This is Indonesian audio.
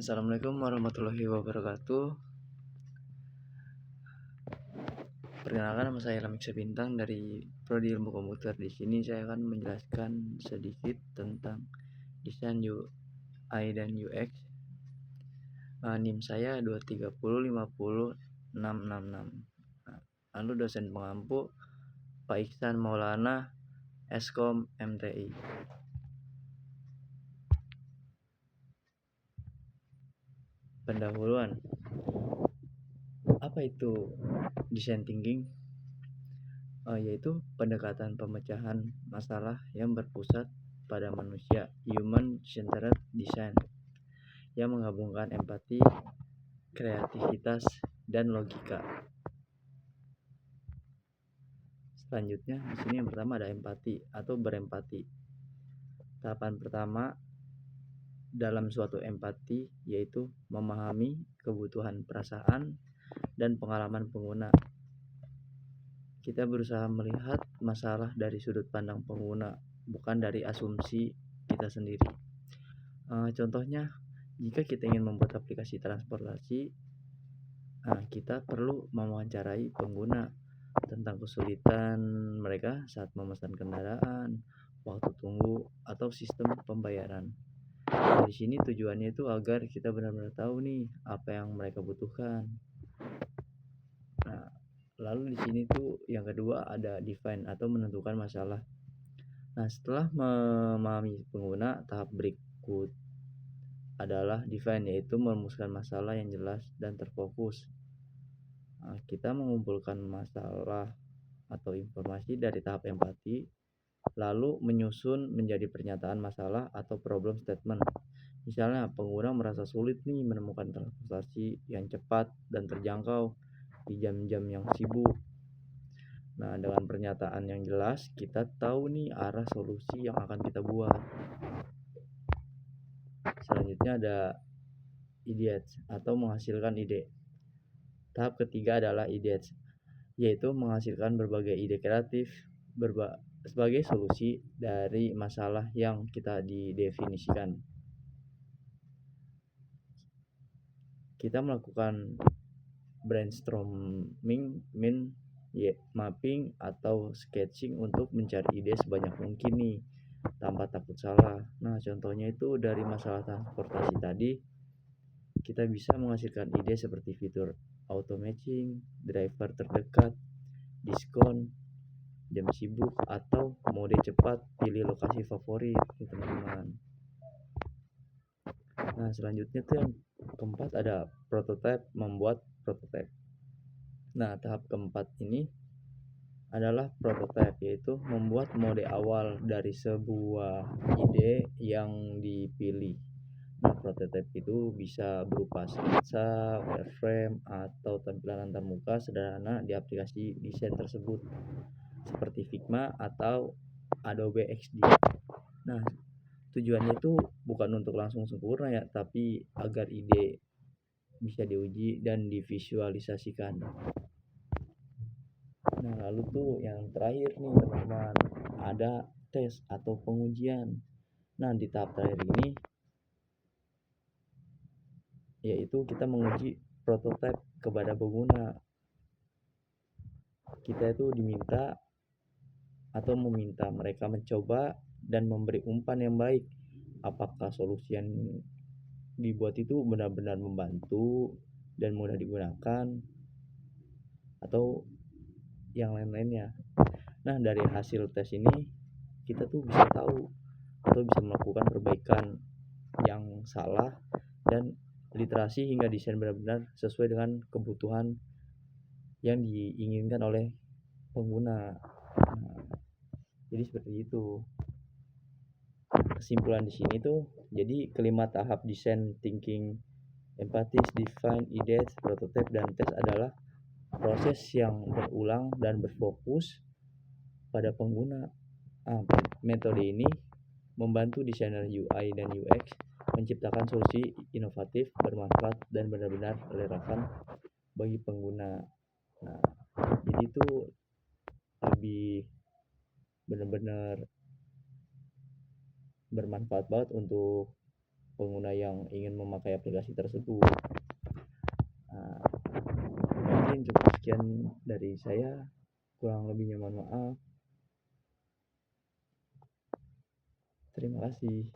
Assalamualaikum warahmatullahi wabarakatuh. Perkenalkan, nama saya Lamik Bintang dari Prodi Ilmu Komputer. Di sini saya akan menjelaskan sedikit tentang desain UI dan UX. NIM saya 230500666. Lalu dosen pengampu Pak Iksan Maulana, Eskom MTI. Pendahuluan. Apa itu design thinking? Yaitu pendekatan pemecahan masalah yang berpusat pada manusia, human centered design, yang menggabungkan empati, kreativitas, dan logika. Selanjutnya, di sini yang pertama ada empati atau berempati. Tahapan pertama dalam suatu empati yaitu memahami kebutuhan, perasaan, dan pengalaman pengguna. Kita berusaha melihat masalah dari sudut pandang pengguna, bukan dari asumsi kita sendiri. Contohnya, jika kita ingin membuat aplikasi transportasi, kita perlu mewawancarai pengguna tentang kesulitan mereka saat memesan kendaraan, waktu tunggu, atau sistem pembayaran. Di sini tujuannya itu agar kita benar-benar tahu nih apa yang mereka butuhkan. Lalu di sini tuh yang kedua ada define atau menentukan masalah. Setelah memahami pengguna, tahap berikut adalah define, yaitu merumuskan masalah yang jelas dan terfokus. Kita mengumpulkan masalah atau informasi dari tahap empati, lalu menyusun menjadi pernyataan masalah atau problem statement. Misalnya, pengguna merasa sulit nih menemukan transportasi yang cepat dan terjangkau di jam-jam yang sibuk. Dengan pernyataan yang jelas, kita tahu nih arah solusi yang akan kita buat. Selanjutnya ada ideate atau menghasilkan ide. Tahap ketiga adalah ideate, yaitu menghasilkan berbagai ide kreatif sebagai solusi dari masalah yang kita didefinisikan. Kita melakukan brainstorming, mapping, atau sketching untuk mencari ide sebanyak mungkin nih, tanpa takut salah. Contohnya itu dari masalah transportasi tadi, kita bisa menghasilkan ide seperti fitur auto matching, driver terdekat, diskon, jam sibuk, atau mode cepat pilih lokasi favorit, teman-teman. Selanjutnya tuh yang keempat ada prototype, membuat prototype. Tahap keempat ini adalah prototype, yaitu membuat mode awal dari sebuah ide yang dipilih. Prototype itu bisa berupa sketsa, wireframe, atau tampilan antarmuka sederhana di aplikasi desain tersebut, seperti Figma atau Adobe XD. Tujuannya itu bukan untuk langsung sempurna ya, tapi agar ide bisa diuji dan divisualisasikan. Lalu tuh yang terakhir nih teman-teman, ada tes atau pengujian. Di tahap terakhir ini yaitu kita menguji prototipe kepada pengguna. Kita itu meminta mereka mencoba dan memberi umpan yang baik. Apakah solusi yang dibuat itu benar-benar membantu dan mudah digunakan, atau yang lain-lainnya. Dari hasil tes ini kita tuh bisa tahu atau bisa melakukan perbaikan yang salah dan literasi hingga desain benar-benar sesuai dengan kebutuhan yang diinginkan oleh pengguna. Jadi seperti itu. Kesimpulan di sini tuh, jadi kelima tahap design thinking, empathy, define, ideate, prototype, dan tes adalah proses yang berulang dan berfokus pada pengguna. Metode ini membantu desainer UI dan UX menciptakan solusi inovatif, bermanfaat, dan benar-benar relevan bagi pengguna. Jadi itu lebih benar-benar bermanfaat banget untuk pengguna yang ingin memakai aplikasi tersebut. Nah, mungkin cukup sekian dari saya, kurang lebihnya mohon maaf. Terima kasih.